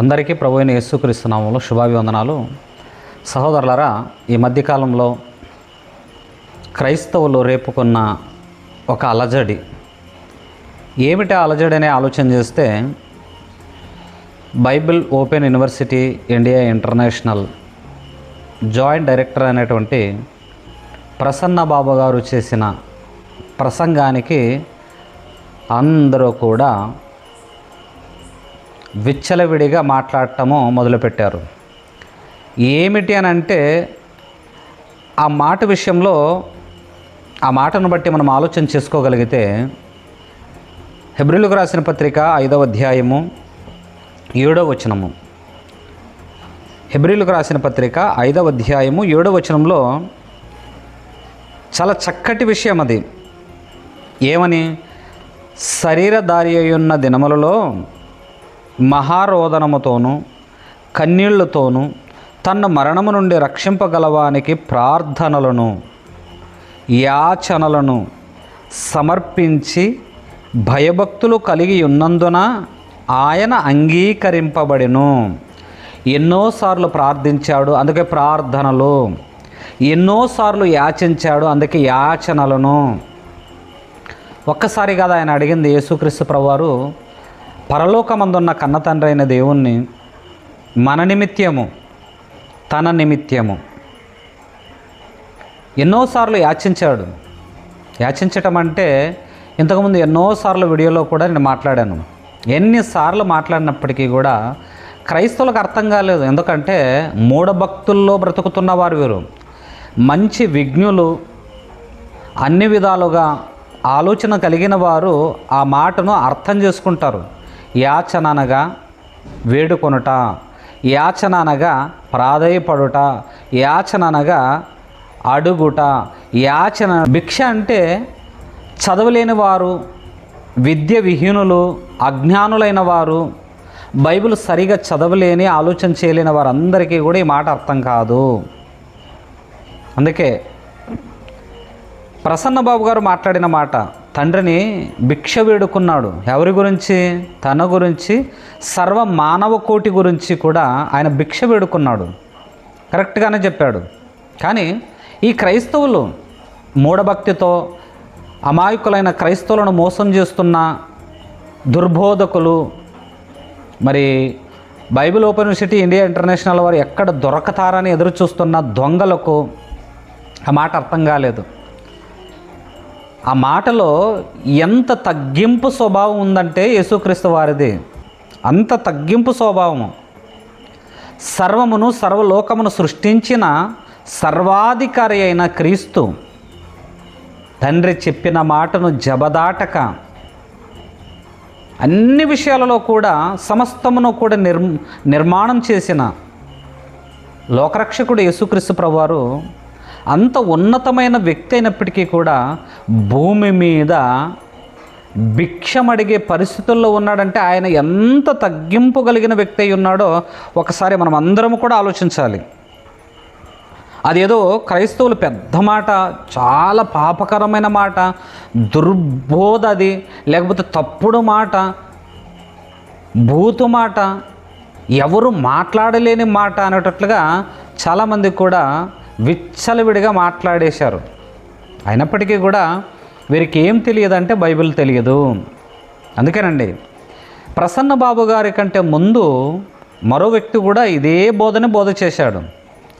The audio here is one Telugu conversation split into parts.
అందరికీ ప్రభు అయిన యేసుక్రీస్తు నామములో శుభాభివందనాలు. సహోదరులారా, ఈ మధ్యకాలంలో క్రైస్తవులు రేపుకున్న ఒక అలజడి ఏమిటి? అలజడి అనే ఆలోచన చేస్తే Bible open university India international joint director అనేటువంటి ప్రసన్న బాబు గారు చేసిన ప్రసంగానికి అందరూ కూడా విచ్చలవిడిగా మాట్లాడటము మొదలుపెట్టారు. ఏమిటి అని అంటే ఆ మాట విషయంలో ఆ మాటను బట్టి మనం ఆలోచన చేసుకోగలిగితే, హెబ్రీయులకు రాసిన పత్రిక 5వ అధ్యాయము 7వ వచనము, హెబ్రీయులకు రాసిన పత్రిక 5వ అధ్యాయము 7వ వచనంలో చాలా చక్కటి విషయం అది. ఏమని? శరీరధారి అయ్యున్న దినములలో మహారోదనముతోనూ కన్నీళ్లతోనూ తన్ను మరణము నుండి రక్షింపగలవానికి ప్రార్థనలను యాచనలను సమర్పించి భయభక్తులు కలిగి ఉన్నందున ఆయన అంగీకరింపబడెను. ఎన్నోసార్లు ప్రార్థించాడు, అందుకే ప్రార్థనలు. ఎన్నోసార్లు యాచించాడు, అందుకే యాచనలను. ఒక్కసారి కదా ఆయన అడిగింది. యేసుక్రీస్తు ప్రభువారు పరలోకమందున్న కన్నతండ్రి అయిన దేవుణ్ణి మన నిమిత్తము, తన నిమిత్తము ఎన్నోసార్లు యాచించాడు. యాచించటం అంటే ఇంతకుముందు ఎన్నోసార్లు వీడియోలో కూడా నేను మాట్లాడాను. ఎన్నిసార్లు మాట్లాడినప్పటికీ కూడా క్రైస్తవులకు అర్థం కాలేదు. ఎందుకంటే మూఢభక్తుల్లో బ్రతుకుతున్న వారు వీరు. మంచి విజ్ఞులు, అన్ని విధాలుగా ఆలోచన కలిగిన వారు ఆ మాటను అర్థం చేసుకుంటారు. యాచన అనగా వేడుకొనుట, యాచన అనగా ప్రాధేయపడుట, యాచన అనగా అడుగుట, యాచన. భిక్ష అంటే చదవలేని వారు, విద్య విహీనులు, అజ్ఞానులైన వారు, బైబిల్ సరిగా చదవలేని, ఆలోచన చేయలేని వారందరికీ కూడా ఈ మాట అర్థం కాదు. అందుకే ప్రసన్న బాబు గారు మాట్లాడిన మాట, తండ్రిని భిక్ష వేడుకున్నాడు. ఎవరి గురించి? తన గురించి, సర్వ మానవ కోటి గురించి కూడా ఆయన భిక్ష వేడుకున్నాడు. కరెక్ట్గానే చెప్పాడు. కానీ ఈ క్రైస్తవులు మూఢభక్తితో అమాయకులైన క్రైస్తవులను మోసం చేస్తున్న దుర్బోధకులు, మరి Bible open university India international వారు ఎక్కడ దొరకతారని ఎదురు చూస్తున్న దొంగలకు ఆ మాట అర్థం కాలేదు. ఆ మాటలో ఎంత తగ్గింపు స్వభావం ఉందంటే యేసుక్రీస్తు వారిది అంత తగ్గింపు స్వభావము. సర్వమును సర్వలోకమును సృష్టించిన సర్వాధికారి అయిన క్రీస్తు తండ్రి చెప్పిన మాటను జబదాటక అన్ని విషయాలలో కూడా సమస్తమును కూడా నిర్మాణం చేసిన లోకరక్షకుడు యేసుక్రీస్తు ప్రభువారు అంత ఉన్నతమైన వ్యక్తి అయినప్పటికీ కూడా భూమి మీద భిక్షమడిగే పరిస్థితుల్లో ఉన్నాడంటే ఆయన ఎంత తగ్గింపు కలిగిన వ్యక్తి అయి ఉన్నాడో ఒకసారి మనం అందరం కూడా ఆలోచించాలి. అదేదో క్రైస్తవులు పెద్ద మాట, చాలా పాపకరమైన మాట, దుర్బోధ, అది లేకపోతే తప్పుడు మాట, భూతు మాట, ఎవరు మాట్లాడలేని మాట అనేటట్లుగా చాలామంది కూడా విచ్చలవిడిగా మాట్లాడేశారు. అయినప్పటికీ కూడా వీరికి ఏం తెలియదంటే బైబిల్ తెలియదు. అందుకేనండి ప్రసన్న బాబు గారి కంటే ముందు మరో వ్యక్తి కూడా ఇదే బోధ చేశాడు.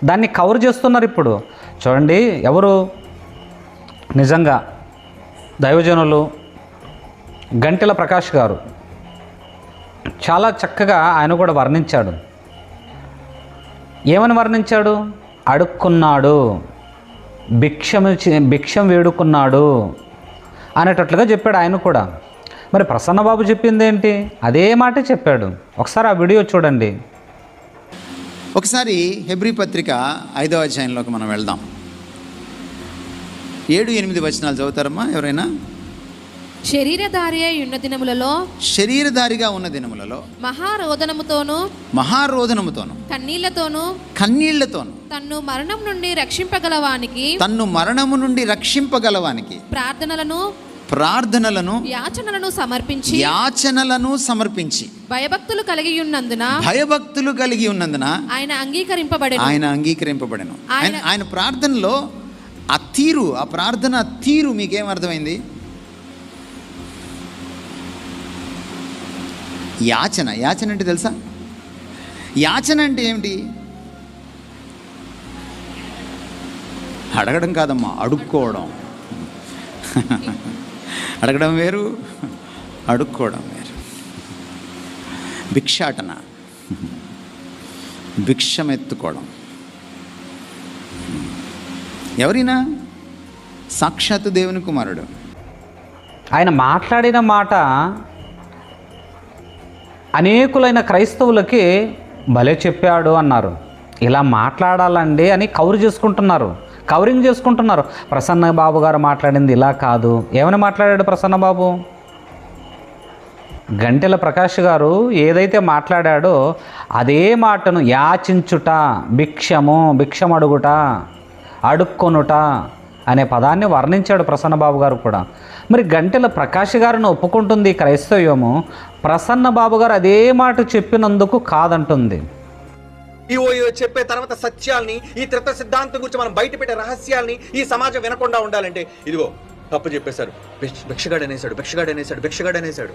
దాన్ని కవర్ చేస్తున్నారు ఇప్పుడు. చూడండి, ఎవరు? నిజంగా దైవజనులు గంటెల ప్రకాష్ గారు చాలా చక్కగా ఆయన కూడా వర్ణించాడు. ఏమని వర్ణించాడు? అడుక్కున్నాడు, భిక్షం వేడుకున్నాడు అనేటట్లుగా చెప్పాడు ఆయన కూడా. మరి ప్రసన్నబాబు చెప్పింది ఏంటి? అదే మాట చెప్పాడు. ఒకసారి ఆ వీడియో చూడండి. ఒకసారి హెబ్రీ పత్రిక 5వ అధ్యాయంలోకి మనం వెళ్దాం. 7-8 వచనాలు చదువుతారమ్మా ఎవరైనా? శరీరధారిగా ఉన్న దినములలో మహారోదనముతోను కన్నీళ్లతోను తన్ను మరణము నుండి రక్షింపగలవానికి ప్రార్థనలను యాచనలను సమర్పించి భయభక్తులు కలిగి ఉన్నందున ఆయన అంగీకరింపబడెను. ఆయన ప్రార్థనలో ఆ ప్రార్థన తీరు మీకేం అర్థమైంది? యాచన అంటే తెలుసా? యాచన అంటే ఏమిటి? అడగడం కాదమ్మా, అడుక్కోవడం. అడగడం వేరు, అడుక్కోవడం వేరు. భిక్షాటన, భిక్షమెత్తుకోవడం. ఎవరైనా సాక్షాత్తు దేవుని కుమారుడు. ఆయన మాట్లాడిన మాట అనేకులైన క్రైస్తవులకి భలే చెప్పాడు అన్నారు. ఇలా మాట్లాడాలండి అని కవరింగ్ చేసుకుంటున్నారు. ప్రసన్న బాబు గారు మాట్లాడింది ఇలా కాదు. ఏమని మాట్లాడాడు ప్రసన్న బాబు? గంటెల ప్రకాష్ గారు ఏదైతే మాట్లాడాడో అదే మాటను యాచించుట, భిక్షమడుగుట, అడుక్కొనుట అనే పదాన్ని వర్ణించాడు ప్రసన్న బాబు గారు కూడా. మరి గంటెల ప్రకాష్ గారిని ఒప్పుకుంటుంది క్రైస్తవ్యము, ప్రసన్న బాబు గారు అదే మాట చెప్పినందుకు కాదంటుంది. చెప్పే తర్వాత సత్యాల్ని, ఈ త్రిత్వ సిద్ధాంతం గురించి మనం బయట పెట్టే రహస్యాల్ని ఈ సమాజం వినకుండా ఉండాలంటే ఇదిగో తప్పు చెప్పేశారు, భిక్షగాడు అనేసాడు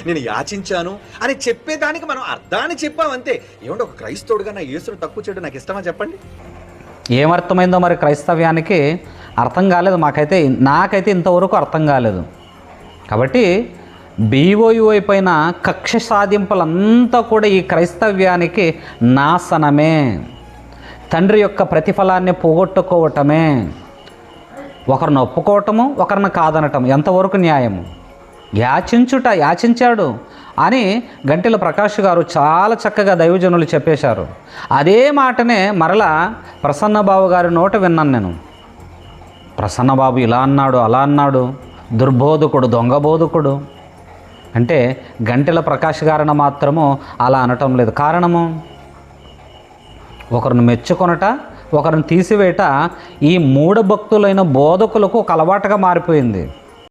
నేను యాచించాను అని చెప్పేదానికి మనం అర్థాన్ని చెప్పామంతే. ఏమంటే ఒక క్రైస్తవుడిగా నా యేసును తక్కువ చేయడం నాకు ఇష్టమా చెప్పండి? ఏమర్థమైందో మరి క్రైస్తవ్యానికి అర్థం కాలేదు. నాకైతే ఇంతవరకు అర్థం కాలేదు. కాబట్టి BOUI పైన కక్ష సాధింపులంతా కూడా ఈ క్రైస్తవ్యానికి నాశనమే. తండ్రి యొక్క ప్రతిఫలాన్ని పోగొట్టుకోవటమే. ఒకరిని ఒప్పుకోవటము, ఒకరిని కాదనటం ఎంతవరకు న్యాయము? యాచించాడు అని గంటెల ప్రకాష్ గారు చాలా చక్కగా దైవజనులు చెప్పేశారు. అదే మాటనే మరలా ప్రసన్నబాబు గారి నోట విన్నాను నేను. ప్రసన్నబాబు ఇలా అన్నాడు, అలా అన్నాడు, దుర్బోధకుడు, దొంగ బోధకుడు అంటే గంటెల ప్రకాష్ గారిని మాత్రము అలా అనటం లేదు. కారణము ఒకరిని మెచ్చుకొనట, ఒకరిని తీసివేయట ఈ మూఢభక్తులైన బోధకులకు ఒక అలవాటుగా మారిపోయింది.